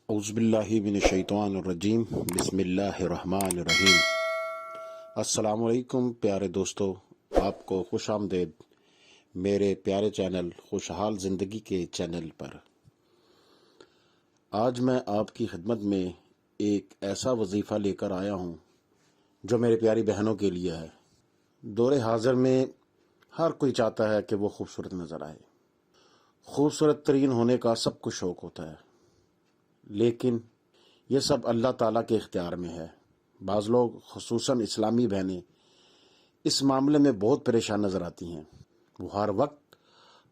اعوذ باللہ من الشیطان الرجیم بسم اللہ الرحمن الرحیم۔ السلام علیکم پیارے دوستو، آپ کو خوش آمدید میرے پیارے چینل خوشحال زندگی کے چینل پر۔ آج میں آپ کی خدمت میں ایک ایسا وظیفہ لے کر آیا ہوں جو میرے پیاری بہنوں کے لیے ہے۔ دور حاضر میں ہر کوئی چاہتا ہے کہ وہ خوبصورت نظر آئے۔ خوبصورت ترین ہونے کا سب کو شوق ہوتا ہے، لیکن یہ سب اللہ تعالیٰ کے اختیار میں ہے۔ بعض لوگ خصوصاً اسلامی بہنیں اس معاملے میں بہت پریشان نظر آتی ہیں۔ وہ ہر وقت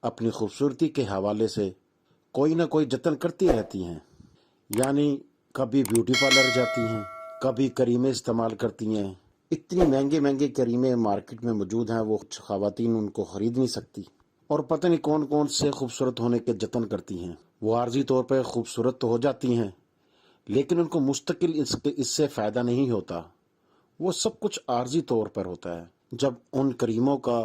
اپنی خوبصورتی کے حوالے سے کوئی نہ کوئی جتن کرتی رہتی ہیں، یعنی کبھی بیوٹی پارلر جاتی ہیں، کبھی کریمیں استعمال کرتی ہیں۔ اتنی مہنگے مہنگے کریمیں مارکیٹ میں موجود ہیں، وہ خواتین ان کو خرید نہیں سکتی، اور پتہ نہیں کون کون سے خوبصورت ہونے کے جتن کرتی ہیں۔ وہ عارضی طور پہ خوبصورت تو ہو جاتی ہیں، لیکن ان کو مستقل اس سے فائدہ نہیں ہوتا۔ وہ سب کچھ عارضی طور پر ہوتا ہے۔ جب ان کریموں کا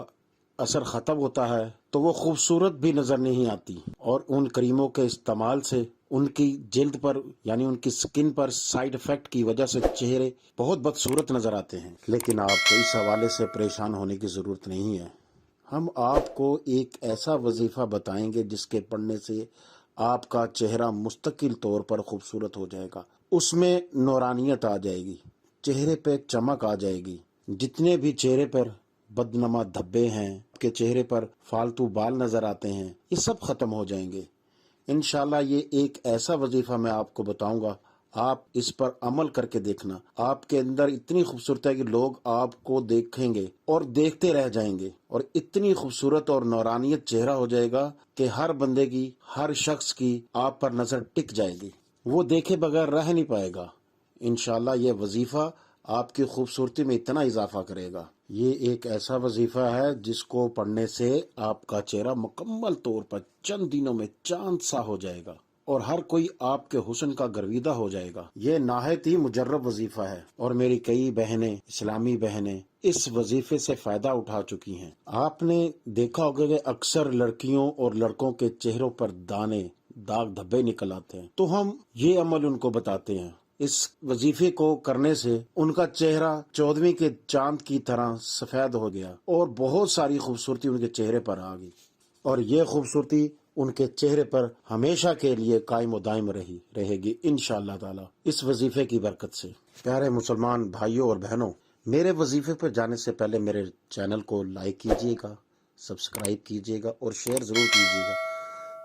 اثر ختم ہوتا ہے تو وہ خوبصورت بھی نظر نہیں آتی، اور ان کریموں کے استعمال سے ان کی جلد پر یعنی ان کی سکن پر سائیڈ افیکٹ کی وجہ سے چہرے بہت بدصورت نظر آتے ہیں۔ لیکن آپ کو اس حوالے سے پریشان ہونے کی ضرورت نہیں ہے۔ ہم آپ کو ایک ایسا وظیفہ بتائیں گے جس کے پڑھنے سے آپ کا چہرہ مستقل طور پر خوبصورت ہو جائے گا۔ اس میں نورانیت آ جائے گی، چہرے پہ چمک آ جائے گی۔ جتنے بھی چہرے پر بدنما دھبے ہیں، آپ کے چہرے پر فالتو بال نظر آتے ہیں، یہ سب ختم ہو جائیں گے انشاءاللہ۔ یہ ایک ایسا وظیفہ میں آپ کو بتاؤں گا، آپ اس پر عمل کر کے دیکھنا۔ آپ کے اندر اتنی خوبصورت ہے کہ لوگ آپ کو دیکھیں گے اور دیکھتے رہ جائیں گے، اور اتنی خوبصورت اور نورانیت چہرہ ہو جائے گا کہ ہر بندے کی، ہر شخص کی آپ پر نظر ٹک جائے گی، وہ دیکھے بغیر رہ نہیں پائے گا۔ انشاءاللہ یہ وظیفہ آپ کی خوبصورتی میں اتنا اضافہ کرے گا۔ یہ ایک ایسا وظیفہ ہے جس کو پڑھنے سے آپ کا چہرہ مکمل طور پر چند دنوں میں چاند سا ہو جائے گا، اور ہر کوئی آپ کے حسن کا گرویدہ ہو جائے گا۔ یہ نہایت ہی مجرب وظیفہ ہے، اور میری کئی بہنیں، اسلامی بہنیں اس وظیفے سے فائدہ اٹھا چکی ہیں۔ آپ نے دیکھا ہوگا کہ اکثر لڑکیوں اور لڑکوں کے چہروں پر دانے، داغ دھبے نکل آتے ہیں، تو ہم یہ عمل ان کو بتاتے ہیں۔ اس وظیفے کو کرنے سے ان کا چہرہ 14ویں کے چاند کی طرح سفید ہو گیا، اور بہت ساری خوبصورتی ان کے چہرے پر آ گئی، اور یہ خوبصورتی ان کے چہرے پر ہمیشہ کے لیے قائم و دائم رہے گی انشاءاللہ تعالی، اس وظیفے کی برکت سے۔ پیارے مسلمان بھائیوں اور بہنوں، میرے وظیفے پر جانے سے پہلے میرے چینل کو لائک کیجیے گا، سبسکرائب کیجیے گا، اور شیئر ضرور کیجیے گا،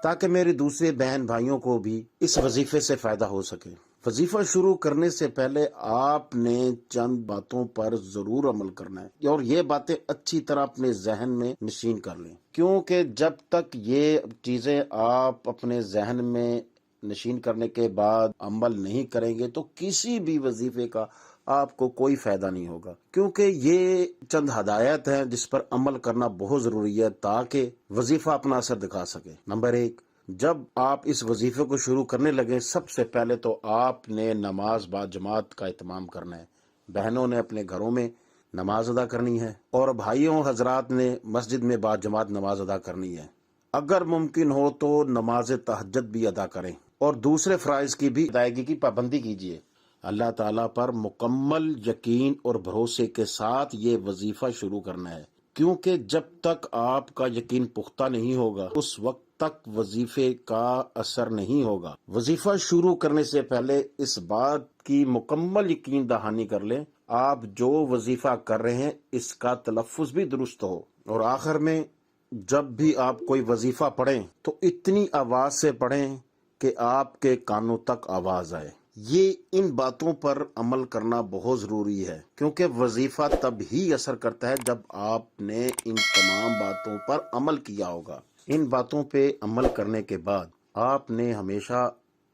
تاکہ میرے دوسرے بہن بھائیوں کو بھی اس وظیفے سے فائدہ ہو سکے۔ وظیفہ شروع کرنے سے پہلے آپ نے چند باتوں پر ضرور عمل کرنا ہے، اور یہ باتیں اچھی طرح اپنے ذہن میں نشین کر لیں، کیونکہ جب تک یہ چیزیں آپ اپنے ذہن میں نشین کرنے کے بعد عمل نہیں کریں گے تو کسی بھی وظیفے کا آپ کو کوئی فائدہ نہیں ہوگا، کیونکہ یہ چند ہدایات ہیں جس پر عمل کرنا بہت ضروری ہے تاکہ وظیفہ اپنا اثر دکھا سکے۔ نمبر 1، جب آپ اس وظیفے کو شروع کرنے لگیں، سب سے پہلے تو آپ نے نماز با جماعت کا اہتمام کرنا ہے۔ بہنوں نے اپنے گھروں میں نماز ادا کرنی ہے، اور بھائیوں حضرات نے مسجد میں با جماعت نماز ادا کرنی ہے۔ اگر ممکن ہو تو نماز تہجد بھی ادا کریں، اور دوسرے فرائض کی بھی ادائیگی کی پابندی کیجیے۔ اللہ تعالیٰ پر مکمل یقین اور بھروسے کے ساتھ یہ وظیفہ شروع کرنا ہے، کیونکہ جب تک آپ کا یقین پختہ نہیں ہوگا اس وقت تک وظیفے کا اثر نہیں ہوگا۔ وظیفہ شروع کرنے سے پہلے اس بات کی مکمل یقین دہانی کر لیں آپ جو وظیفہ کر رہے ہیں اس کا تلفظ بھی درست ہو، اور آخر میں جب بھی آپ کوئی وظیفہ پڑھیں تو اتنی آواز سے پڑھیں کہ آپ کے کانوں تک آواز آئے۔ یہ ان باتوں پر عمل کرنا بہت ضروری ہے، کیونکہ وظیفہ تب ہی اثر کرتا ہے جب آپ نے ان تمام باتوں پر عمل کیا ہوگا۔ ان باتوں پہ عمل کرنے کے بعد آپ نے ہمیشہ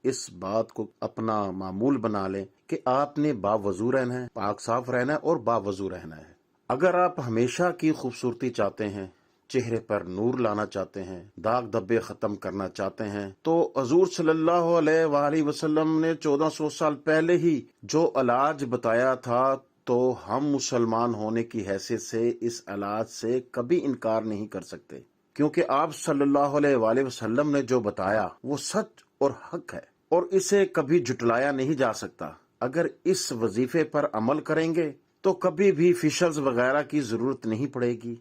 اس بات کو اپنا معمول بنا لیں کہ آپ نے باوضو رہنا ہے، پاک صاف رہنا ہے، اور باوضو رہنا ہے۔ اگر آپ ہمیشہ کی خوبصورتی چاہتے ہیں، چہرے پر نور لانا چاہتے ہیں، داغ دھبے ختم کرنا چاہتے ہیں، تو حضور صلی اللہ علیہ وآلہ وسلم نے 1400 سال پہلے ہی جو علاج بتایا تھا، تو ہم مسلمان ہونے کی حیثیت سے اس علاج سے کبھی انکار نہیں کر سکتے، کیونکہ آپ صلی اللہ علیہ وآلہ وسلم نے جو بتایا وہ سچ اور حق ہے۔ اور اسے کبھی جھٹلایا نہیں جا سکتا۔ اگر اس وظیفے پر عمل کریں گے تو کبھی بھی فیشلز وغیرہ کی ضرورت نہیں پڑے گی،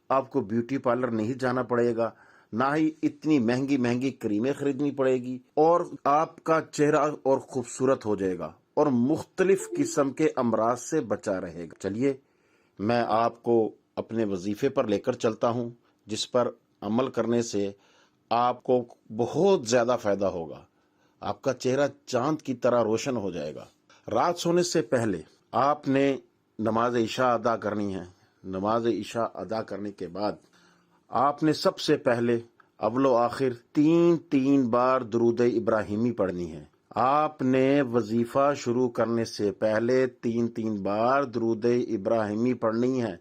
آپ کو بیوٹی پارلر نہیں جانا پڑے گا، نہ ہی اتنی مہنگی مہنگی کریمیں خریدنی پڑے گی، اور آپ کا چہرہ اور خوبصورت ہو جائے گا اور مختلف قسم کے امراض سے بچا رہے گا۔ چلیے میں آپ کو اپنے وظیفے پر لے کر چلتا ہوں، جس پر عمل کرنے سے آپ کو بہت زیادہ فائدہ ہوگا، آپ کا چہرہ چاند کی طرح روشن ہو جائے گا۔ رات سونے سے پہلے آپ نے نماز عشاء ادا کرنی ہے۔ نماز عشاء ادا کرنے کے بعد آپ نے سب سے پہلے اول و آخر 3 بار درود ابراہیمی پڑھنی ہے۔ آپ نے وظیفہ شروع کرنے سے پہلے 3 بار درود ابراہیمی پڑھنی ہے،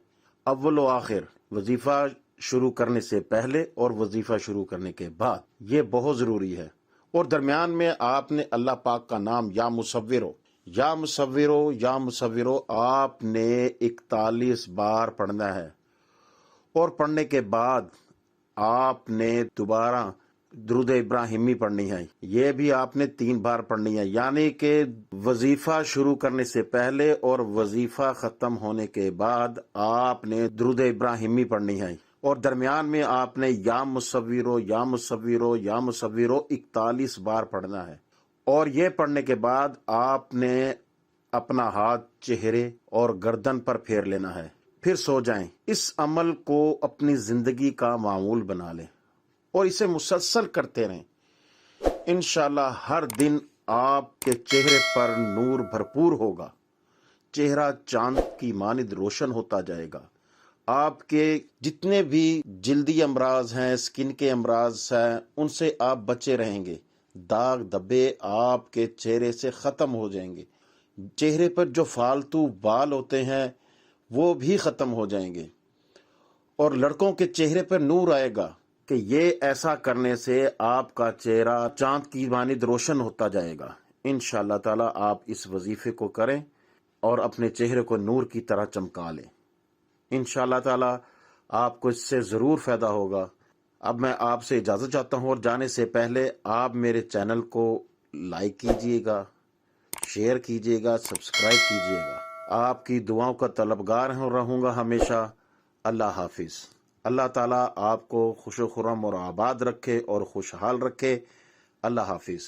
اول و آخر، وظیفہ شروع کرنے سے پہلے اور وظیفہ شروع کرنے کے بعد، یہ بہت ضروری ہے۔ اور درمیان میں آپ نے اللہ پاک کا نام یا مصورو یا مصورو یا مصورو آپ نے 41 بار پڑھنا ہے، اور پڑھنے کے بعد آپ نے دوبارہ درود ابراہیمی پڑھنی ہے، یہ بھی آپ نے 3 بار پڑھنی ہے، یعنی کہ وظیفہ شروع کرنے سے پہلے اور وظیفہ ختم ہونے کے بعد آپ نے درود ابراہیمی پڑھنی ہے، اور درمیان میں آپ نے یا مصورو یا مصورو یا مصورو 41 بار پڑھنا ہے۔ اور یہ پڑھنے کے بعد آپ نے اپنا ہاتھ چہرے اور گردن پر پھیر لینا ہے، پھر سو جائیں۔ اس عمل کو اپنی زندگی کا معمول بنا لیں اور اسے مسلسل کرتے رہیں۔ انشاءاللہ ہر دن آپ کے چہرے پر نور بھرپور ہوگا، چہرہ چاند کی مانند روشن ہوتا جائے گا، آپ کے جتنے بھی جلدی امراض ہیں، سکن کے امراض ہیں، ان سے آپ بچے رہیں گے، داغ دبے آپ کے چہرے سے ختم ہو جائیں گے، چہرے پر جو فالتو بال ہوتے ہیں وہ بھی ختم ہو جائیں گے، اور لڑکوں کے چہرے پر نور آئے گا کہ یہ ایسا کرنے سے آپ کا چہرہ چاند کی مانند روشن ہوتا جائے گا۔ انشاءاللہ تعالی آپ اس وظیفے کو کریں اور اپنے چہرے کو نور کی طرح چمکا لیں۔ انشاءاللہ تعالی آپ کو اس سے ضرور فائدہ ہوگا۔ اب میں آپ سے اجازت چاہتا ہوں، اور جانے سے پہلے آپ میرے چینل کو لائک کیجئے گا، شیئر کیجئے گا، سبسکرائب کیجئے گا۔ آپ کی دعاؤں کا طلبگار رہوں گا ہمیشہ۔ اللہ حافظ۔ اللہ تعالیٰ آپ کو خوش و خرم اور آباد رکھے اور خوشحال رکھے۔ اللہ حافظ۔